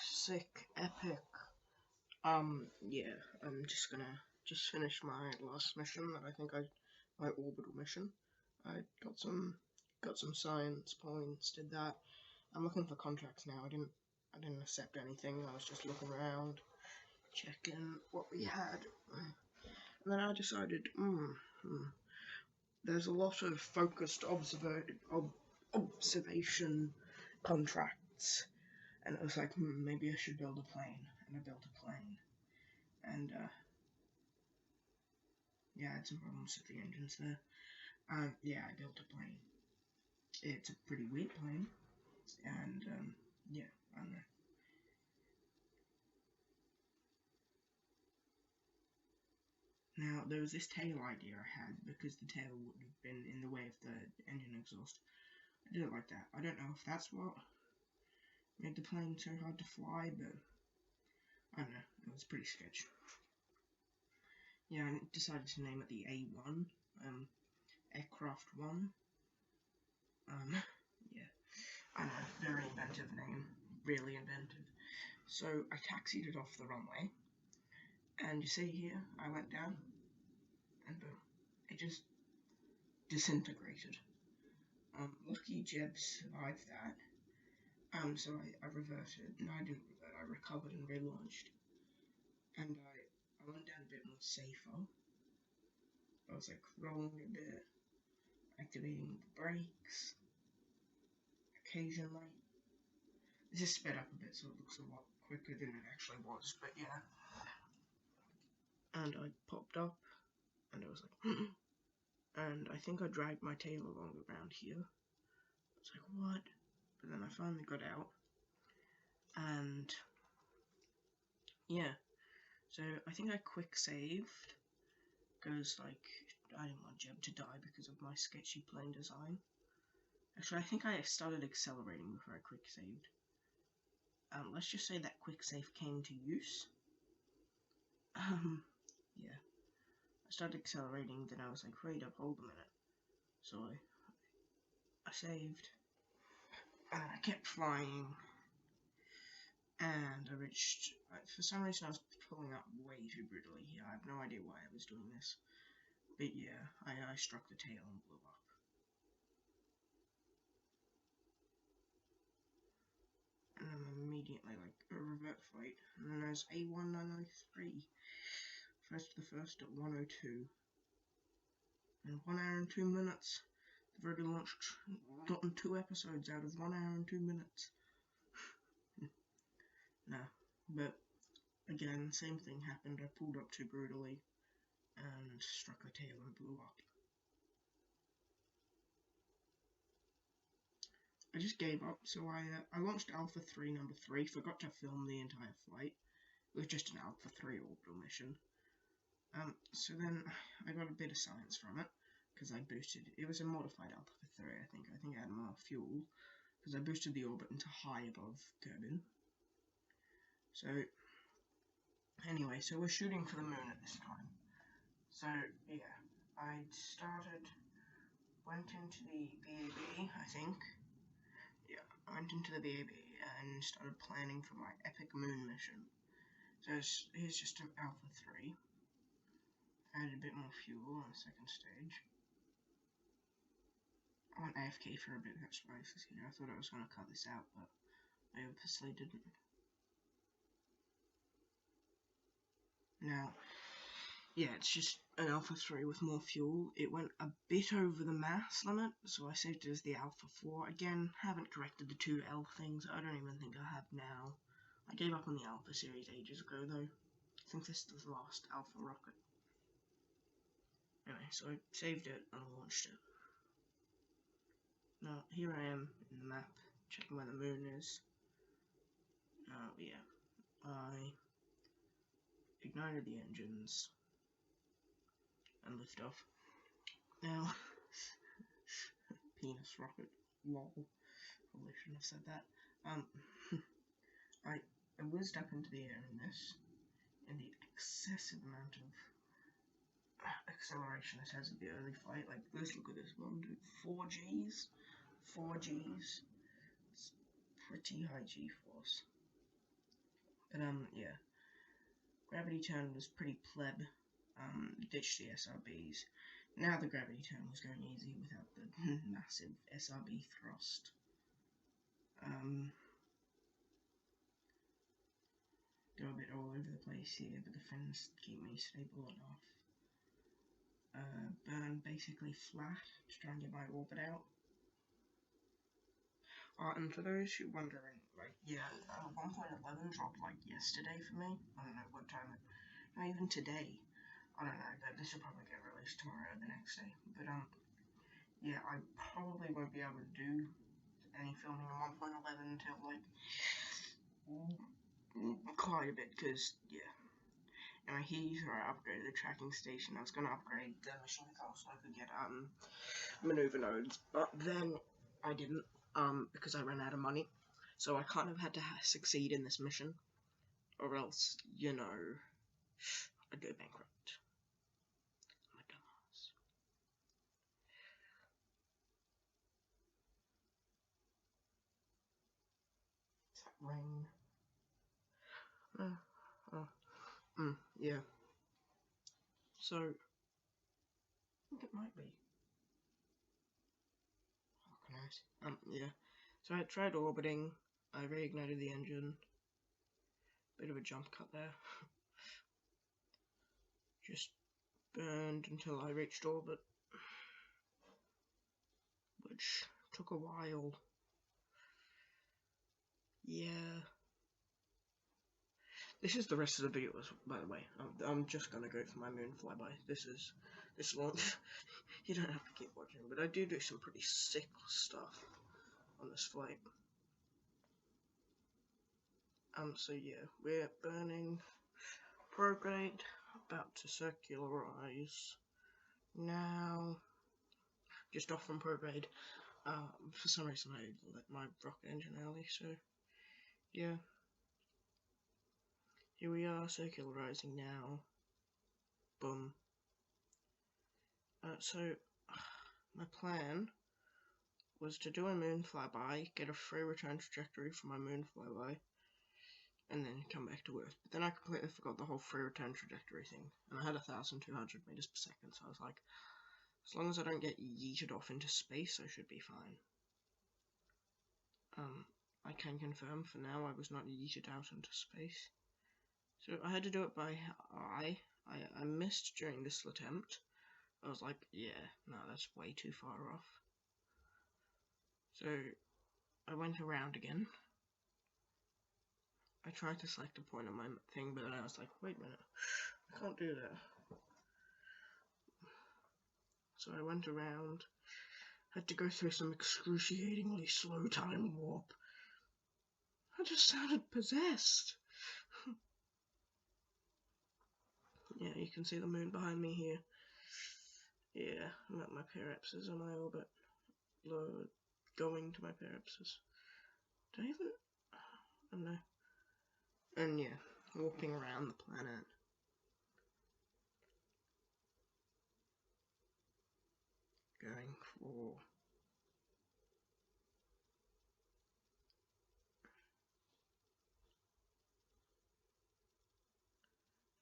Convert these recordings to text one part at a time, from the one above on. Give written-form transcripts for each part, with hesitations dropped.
sick, epic. Yeah, I'm just gonna finish my last mission that I think my orbital mission. I got some science points, did that. I'm looking for contracts now. I didn't accept anything. I was just looking around, checking what we had, and then I decided, there's a lot of focused observation contracts, and I was like, maybe I should build a plane, and I built a plane, and yeah, I had some problems with the engines there. Yeah, I built a plane. It's a pretty weird plane, and yeah, I don't know. Now, there was this tail idea I had, because the tail would have been in the way of the engine exhaust. I didn't like that. I don't know if that's what made the plane so hard to fly, but I don't know, it was pretty sketch. Yeah, I decided to name it the A1, Aircraft 1. Yeah, I know, very inventive name, really inventive. So I taxied it off the runway, and you see here, I went down, and boom, it just disintegrated. Lucky Jeb survived that. So I reverted. No, I didn't revert. I recovered and relaunched, and I went down a bit more safer. I was like rolling a bit, activating the brakes occasionally. It just sped up a bit, so it looks a lot quicker than it actually was. But yeah, and I popped up, and I was like, and I think I dragged my tail along around here. I was like, what? But then I finally got out, and yeah, so I think I quick saved, because like I didn't want Jeb to die because of my sketchy plane design. Actually, I think I started accelerating before I quick saved. Let's just say that quick save came to use. Yeah, I started accelerating, then I was like, wait up, hold a minute. So I saved, and I kept flying, and I reached, for some reason I was pulling up way too brutally here. I have no idea why I was doing this, but yeah, I struck the tail and blew up. And then immediately, like, a revert flight, and then there's A1903, first to the first at 1:02, in 1 hour and 2 minutes. They've already gotten 2 episodes out of 1 hour and 2 minutes. No, but again, same thing happened. I pulled up too brutally and struck the tail and blew up. I just gave up, so I launched Alpha 3 number 3, forgot to film the entire flight. It was just an Alpha 3 orbital mission. So then I got a bit of science from it, because I boosted, it was a modified Alpha 3, I think I had more fuel, because I boosted the orbit into high above Kerbin. So, anyway, so we're shooting for the moon at this time. So, yeah, I went into the BAB, I think. Yeah, I went into the BAB and started planning for my epic moon mission. So here's just an Alpha 3. I added a bit more fuel on the second stage. I went AFK for a bit, that's why, you know, I thought I was going to cut this out, but I obviously didn't. Now, yeah, it's just an Alpha 3 with more fuel. It went a bit over the mass limit, so I saved it as the Alpha 4. Again, haven't corrected the 2L things, I don't even think I have now. I gave up on the Alpha series ages ago, though. I think this is the last Alpha rocket. Anyway, so I saved it and launched it. Now, here I am in the map, checking where the moon is. Yeah, I ignited the engines and lift off. Now, penis rocket, lol, probably shouldn't have said that. I whizzed up into the air in this, and the excessive amount of acceleration it has at the early flight, like this, look at this, 4 Gs, 4 Gs, it's pretty high G-force. But yeah, gravity turn was pretty pleb. Ditched the SRBs. Now the gravity turn was going easy without the massive SRB thrust. Go a bit all over the place here, but the fins keep me stable enough. Burn basically flat to try and get my orbit out. And for those who are wondering, like, yeah, 1.11 dropped like yesterday for me. I don't know what time, not even today. I don't know, this will probably get released tomorrow or the next day. But yeah, I probably won't be able to do any filming on 1.11 until like quite a bit, because yeah. And I hear I upgraded the tracking station. I was going to upgrade the machine control so I could get maneuver nodes, but then I didn't because I ran out of money. So I kind of had to succeed in this mission, or else, you know, I'd go bankrupt. I'm a dumbass. Is that rain? Yeah. So, I think it might be. Oh, nice. Yeah. So I tried orbiting. I reignited the engine. Bit of a jump cut there. Just burned until I reached orbit, which took a while. Yeah. This is the rest of the video, by the way. I'm just gonna go for my moon flyby. This launch. You don't have to keep watching, but I do some pretty sick stuff on this flight. So yeah, we're burning prograde, about to circularize now. Just off from prograde. For some reason I lit my rocket engine early, so yeah. Here we are, circularizing now. Boom. So my plan was to do a moon flyby, get a free return trajectory for my moon flyby, and then come back to Earth. But then I completely forgot the whole free return trajectory thing, and I had 1,200 meters per second, so I was like, as long as I don't get yeeted off into space, I should be fine. I can confirm for now I was not yeeted out into space. So I had to do it by eye. I missed during this attempt. I was like, yeah, no, that's way too far off. So I went around again. I tried to select a point on my thing, but then I was like, wait a minute, I can't do that. So I went around, had to go through some excruciatingly slow time warp. I just sounded possessed. Yeah, you can see the moon behind me here. Yeah, I'm at my periapsis on my orbit. Going to my periapsis. Did I even? I don't know. And yeah, warping around the planet. Going for...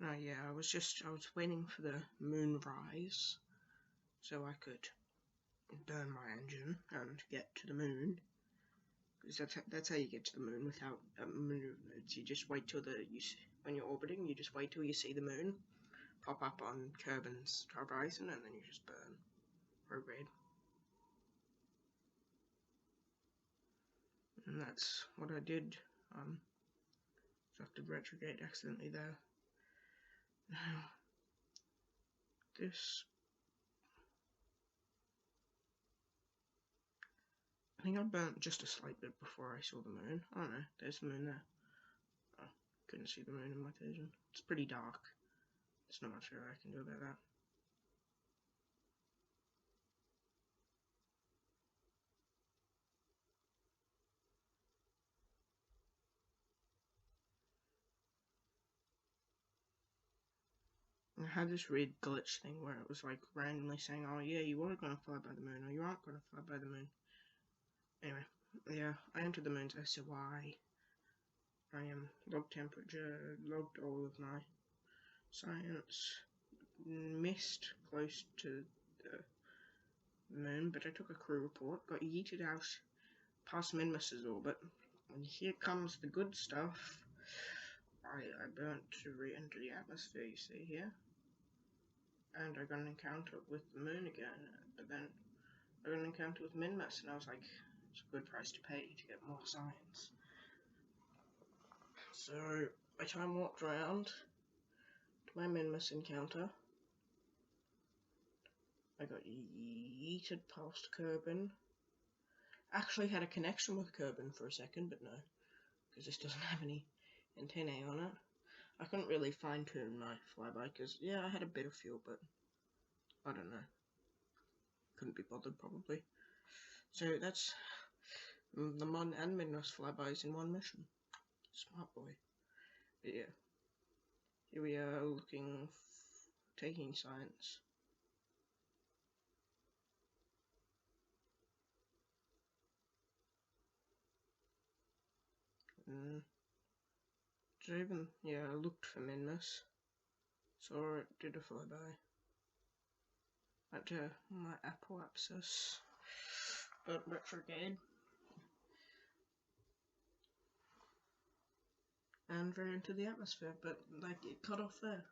No, yeah, I was waiting for the moon rise so I could burn my engine and get to the moon. Because that's how you get to the moon without maneuvers. You just wait till when you're orbiting, you just wait till you see the moon pop up on Kerbin's horizon, and then you just burn prograde. And that's what I did. Selected retrograde accidentally there. Now, this... I think I burnt just a slight bit before I saw the moon. I don't know, there's the moon there. Oh, couldn't see the moon in my vision. It's pretty dark. There's not much I can do about that. I had this weird glitch thing where it was like randomly saying, oh yeah, you are going to fly by the moon, or you aren't going to fly by the moon. Anyway, yeah, I entered the moon's SOI. I logged temperature, logged all of my science, missed close to the moon, but I took a crew report, got yeeted out past Minmus's orbit, and here comes the good stuff. I burnt to re-enter the atmosphere, you see here, and I got an encounter with the moon again, but then I got an encounter with Minmus, and I was like, it's a good price to pay to get more science. So I time walked around to my Minmus encounter. I got yeeted past Kerbin. Actually had a connection with Kerbin for a second, but no, because this doesn't have any antennae on it. I couldn't really fine tune my flyby because, yeah, I had a bit of fuel, but I don't know. Couldn't be bothered, probably. So that's the Mon and Minmus flybys in one mission. Smart boy. But yeah, here we are looking, taking science. So even, yeah, I looked for Minmus. Saw it, did a flyby. Went to my apoapsis, but retrograde. And very into the atmosphere, but like it cut off there.